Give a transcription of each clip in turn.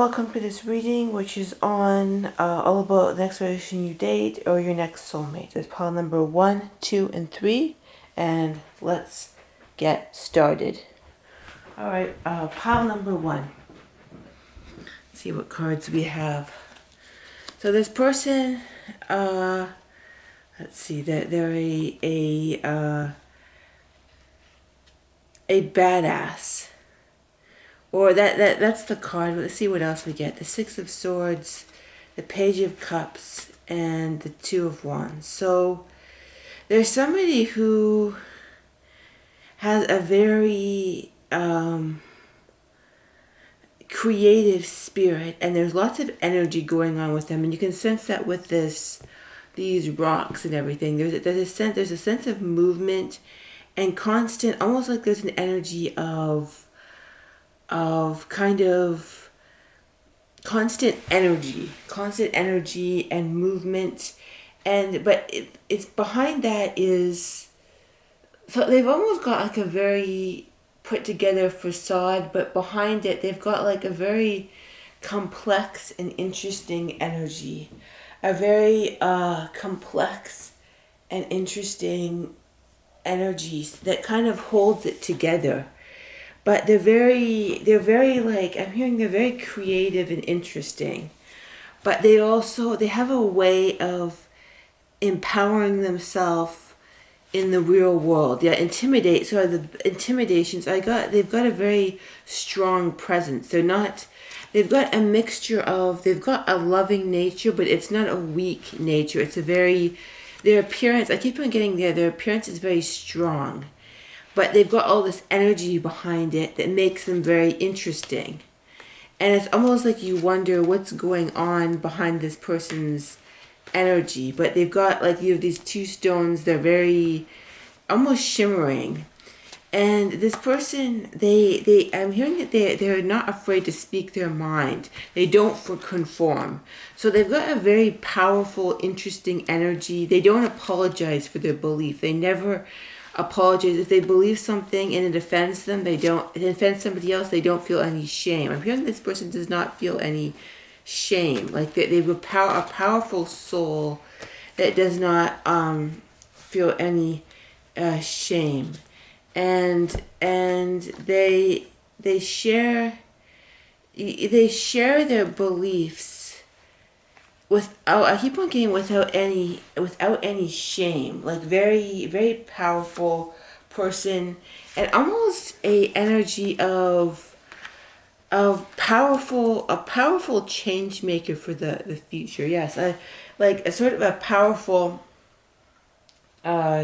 welcome to this reading, which is on all about the next person you date or your next soulmate. There's pile number 1, 2, and 3, and let's get started. Alright, pile number 1. Let's see what cards we have. So this person, let's see, they're a badass. Or that's the card. Let's see what else we get. The Six of Swords, the Page of Cups, and the Two of Wands. So there's somebody who has a very creative spirit, and there's lots of energy going on with them, and you can sense that with these rocks and everything. There's a sense of movement and constant, almost like there's an energy of kind of constant energy and movement, but it's behind that is, so they've almost got like a very put together facade, but behind it they've got like a very complex and interesting energy, a very complex and interesting energies that kind of holds it together. But they're very like, I'm hearing they're very creative and interesting. But they have a way of empowering themselves in the real world. Yeah, the intimidations, they've got a very strong presence. They've got a mixture of, they've got a loving nature, but it's not a weak nature. It's their appearance, I keep on getting their appearance is very strong. But they've got all this energy behind it that makes them very interesting. And it's almost like you wonder what's going on behind this person's energy. But they've got, like, you have these two stones, they're very almost shimmering. And this person, I'm hearing that they're not afraid to speak their mind. They don't conform. So they've got a very powerful, interesting energy. They don't apologize for their belief. They never apologize if they believe something and it offends them. It offends somebody else. They don't feel any shame. I'm hearing this person does not feel any shame. Like they have a powerful soul that does not feel any shame, and they share their beliefs I keep on getting without any shame, like very, very powerful person, and almost a energy of a powerful change maker for the future. Yes, like a sort of a powerful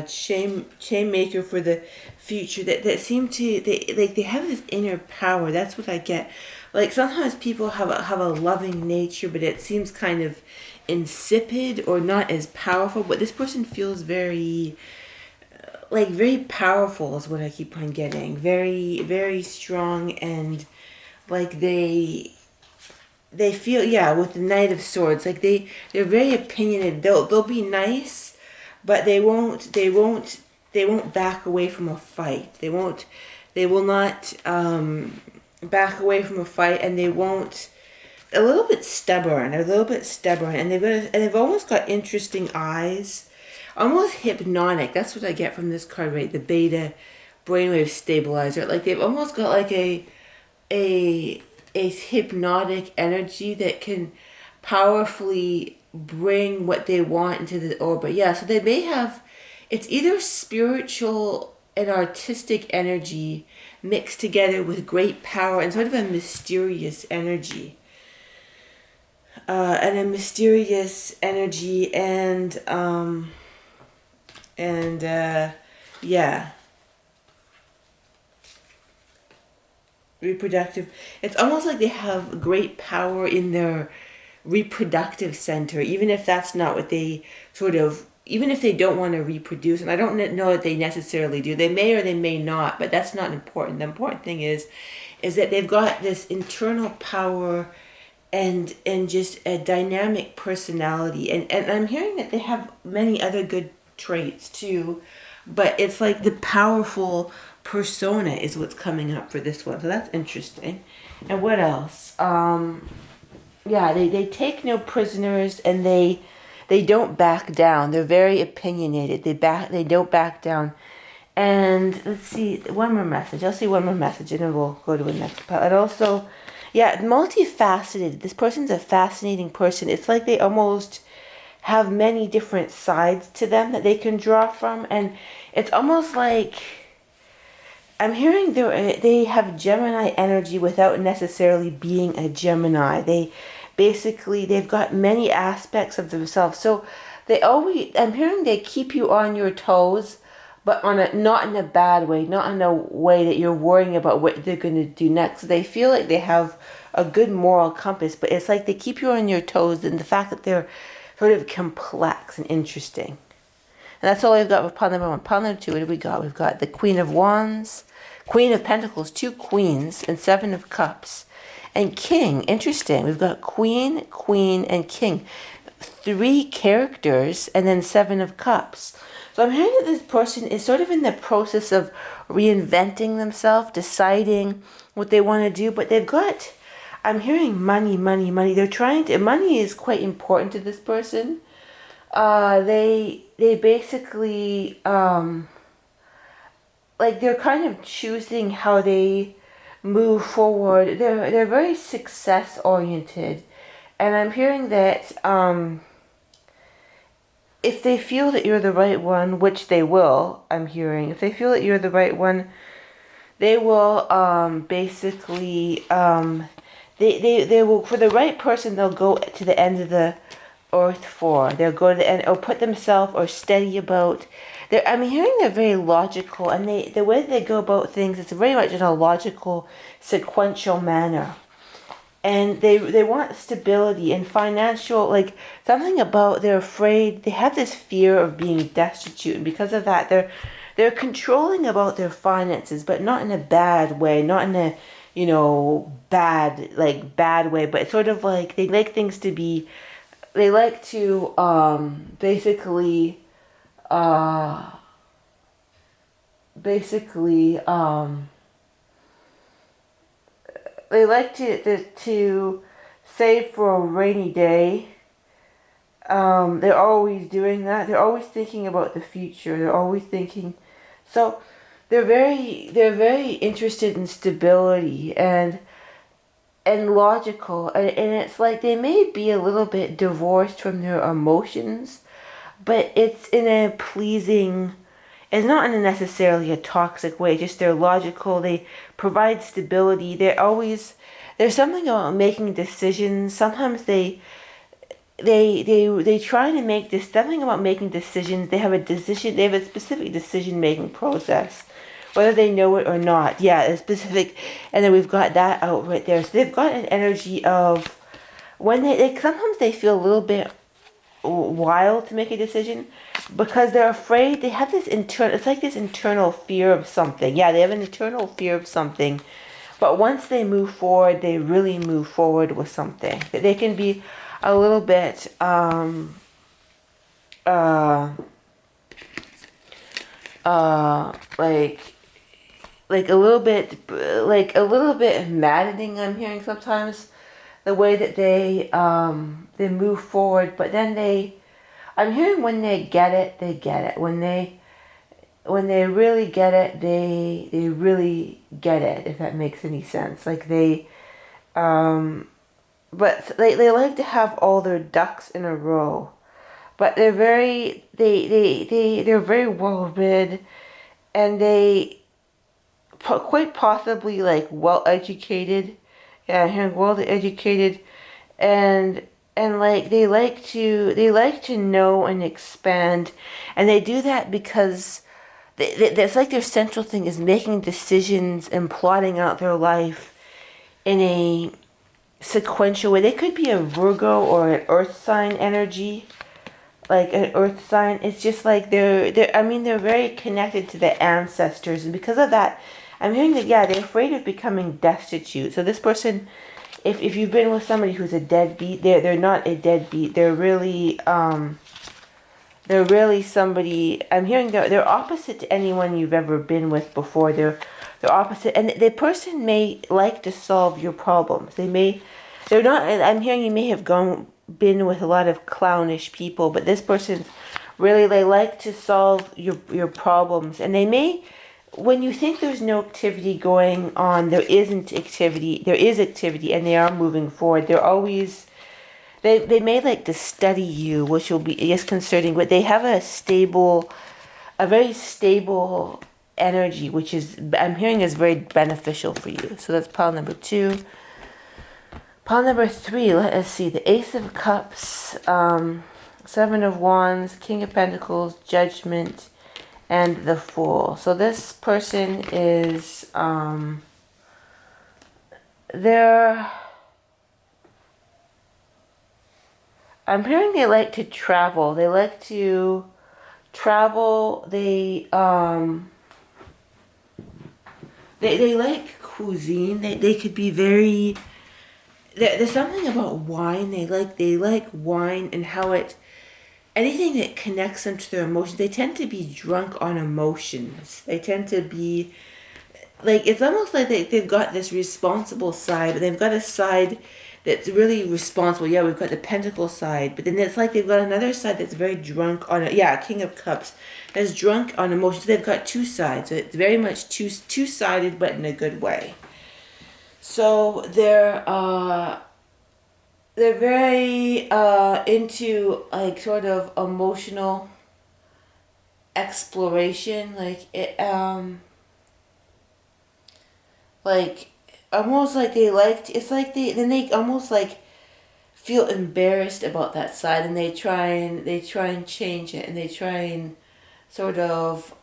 chain maker for the future that seem to, they have this inner power. That's what I get. Like sometimes people have a loving nature, but it seems kind of insipid or not as powerful. But this person feels very, like very powerful is what I keep on getting. Very, very strong, and like they feel, yeah, with the Knight of Swords, like they're very opinionated. They'll be nice, but they won't back away from a fight. They will not back away from a fight, and they won't, a little bit stubborn, and they've almost got interesting eyes, almost hypnotic. That's what I get from this card, right? The beta brainwave stabilizer. Like they've almost got like a hypnotic energy that can powerfully bring what they want into the orbit. Yeah, so they may have, it's either spiritual and artistic energy mixed together with great power and sort of a mysterious energy. And yeah. Reproductive. It's almost like they have great power in their reproductive center, even if that's not what they even if they don't want to reproduce, and I don't know that they necessarily do. They may or they may not, but that's not important. The important thing is that they've got this internal power and just a dynamic personality. And I'm hearing that they have many other good traits too, but it's like the powerful persona is what's coming up for this one. So that's interesting. And what else? yeah, they take no prisoners, and they don't back down. They're very opinionated. They don't back down. And let's see, one more message. I'll see one more message, and then we'll go to the next part. And also, yeah, multifaceted. This person's a fascinating person. It's like they almost have many different sides to them that they can draw from, and it's almost like I'm hearing they have Gemini energy without necessarily being a Gemini. They've got many aspects of themselves. So I'm hearing they keep you on your toes, but not in a bad way, not in a way that you're worrying about what they're going to do next. They feel like they have a good moral compass, but it's like they keep you on your toes, and the fact that they're sort of complex and interesting. And that's all we've got with pile number 1. Pile number 2, what do we got? We've got the Queen of Wands, Queen of Pentacles, 2 Queens, and 7 of Cups. And King, interesting. We've got Queen, Queen, and King. 3 characters, and then 7 of Cups. So I'm hearing that this person is sort of in the process of reinventing themselves, deciding what they want to do, but I'm hearing money, money, money. Money is quite important to this person. They basically, like they're kind of choosing how they move forward. They're very success oriented, and I'm hearing that if they feel that you're the right one, which they will, I'm hearing, if they feel that you're the right one, they will basically they will, for the right person, they'll go to the end of the earth for. They'll go to the end, or put themselves, or steady about. I'm hearing they're very logical, and the way they go about things, it's very much in a logical, sequential manner. And they want stability and financial, like something about, they're afraid, they have this fear of being destitute, and because of that they're controlling about their finances, but not in a bad way, not in a bad way, but it's sort of like they like things to be, they like to basically they like to save for a rainy day. They're always doing that. They're always thinking about the future. They're always thinking. So they're very interested in stability and logical. And it's like they may be a little bit divorced from their emotions, but it's in a pleasing. It's not in a necessarily a toxic way, just they're logical, they provide stability, there's something about making decisions. Sometimes they try to make this, something about making decisions, they have a specific decision making process, whether they know it or not. Yeah, it's specific, and then we've got that out right there. So they've got an energy of, when sometimes they feel a little bit wild to make a decision, because they're afraid. They have this internal fear of something. Yeah, they have an internal fear of something, but once they move forward, they really move forward with something. They can be a little bit like a little bit maddening. I'm hearing sometimes the way that they move forward, but then I'm hearing when they get it, they get it. When they really get it, they really get it, if that makes any sense. Like but they like to have all their ducks in a row. But they're very they're very well read, and they quite possibly like well educated. Yeah, I'm hearing well educated, and like they like to know and expand, and they do that because it's like their central thing is making decisions and plotting out their life in a sequential way. They could be a Virgo or an Earth sign energy, like an Earth sign. It's just like they're very connected to the ancestors, and because of that, I'm hearing that they're afraid of becoming destitute. So this person, if you've been with somebody who's a deadbeat, they're not a deadbeat. They're really somebody. I'm hearing they're opposite to anyone you've ever been with before. They're opposite, and the person may like to solve your problems. They may they're not, I'm hearing you may have been with a lot of clownish people, but this person really, they like to solve your problems, and they may, when you think there's no activity going on, there is activity, and they are moving forward. They're always, they may like to study you, which will be disconcerting, but they have a very stable energy, which is, I'm hearing, is very beneficial for you. So that's pile number 2. Pile number 3, let us see, the Ace of Cups, 7 of Wands, King of Pentacles, Judgment, and the Fool. So this person is, they're, I'm hearing they like to travel. They like to travel. They like cuisine. They could be very, there's something about wine. They like wine and how it, anything that connects them to their emotions. They tend to be drunk on emotions. They tend to be like, it's almost like they've got this responsible side, but they've got a side that's really responsible. Yeah, we've got the Pentacle side, but then it's like they've got another side that's very drunk on it. Yeah, King of Cups that's drunk on emotions. They've got two sides. So it's very much two-sided, but in a good way. So they're very into like sort of emotional exploration, like it like almost like they liked, it's like they almost like feel embarrassed about that side, and they try and change it, and they try and sort of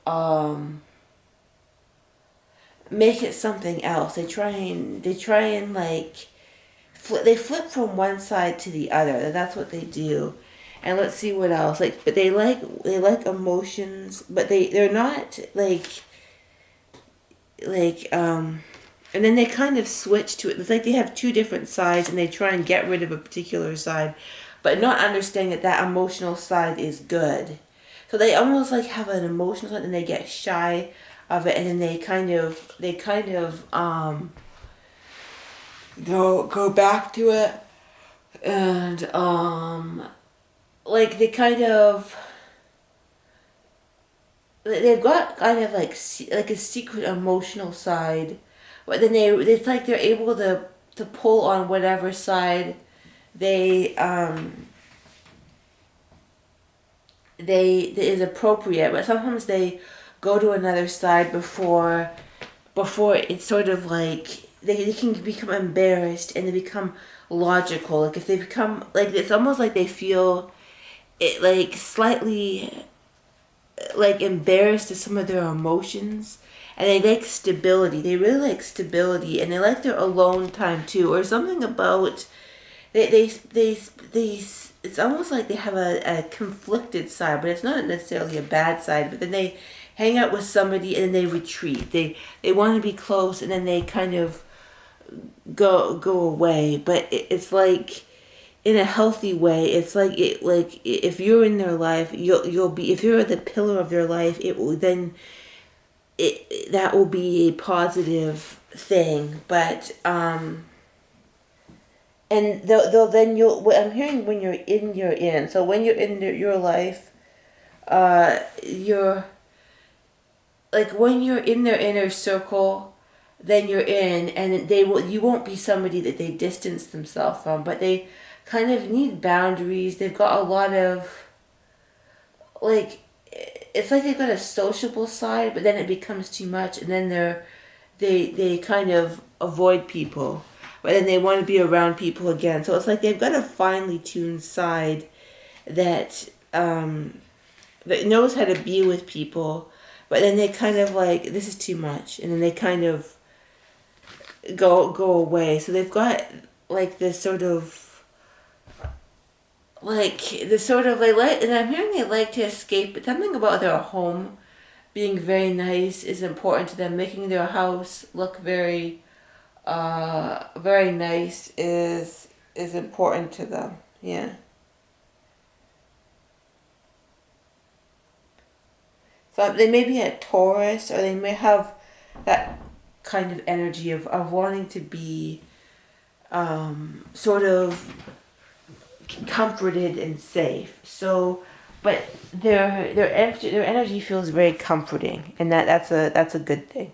make it something else. They try and like they flip from one side to the other. That's what they do. And let's see what else. Like, but they like emotions, but they're not and then they kind of switch to it. It's like they have two different sides, and they try and get rid of a particular side, but not understanding that emotional side is good. So they almost like have an emotional side, and they get shy of it, and then they kind of go back to it, and like they kind of, they've got kind of like a secret emotional side, but then it's like they're able to pull on whatever side they is appropriate, but sometimes they go to another side before it's sort of like they can become embarrassed, and they become logical. Like if they become like, it's almost like they feel it like slightly like embarrassed to some of their emotions, and they like stability. They really like stability, and they like their alone time too, or something about they it's almost like they have a conflicted side, but it's not necessarily a bad side. But then they hang out with somebody, and then they retreat. They want to be close, and then they kind of go away. But it's like in a healthy way. It's like if you're in their life, you'll be, if you're the pillar of their life, it will then that will be a positive thing. But and they'll then what I'm hearing, when you're in. So when you're in your life, you're like, when you're in their inner circle, then you're in, and you won't be somebody that they distance themselves from, but they kind of need boundaries. They've got a lot of like, it's like they've got a sociable side, but then it becomes too much, and then they kind of avoid people, but then they want to be around people again. So it's like they've got a finely tuned side that that knows how to be with people, but then they kind of like, this is too much, and then they kind of go away. So they've got like this sort of they like, and I'm hearing they like to escape, but something about their home being very nice is important to them. Making their house look very very nice is important to them. Yeah. So they may be a Taurus, or they may have that kind of energy of wanting to be sort of comforted and safe. So, but their energy feels very comforting, and that's a good thing.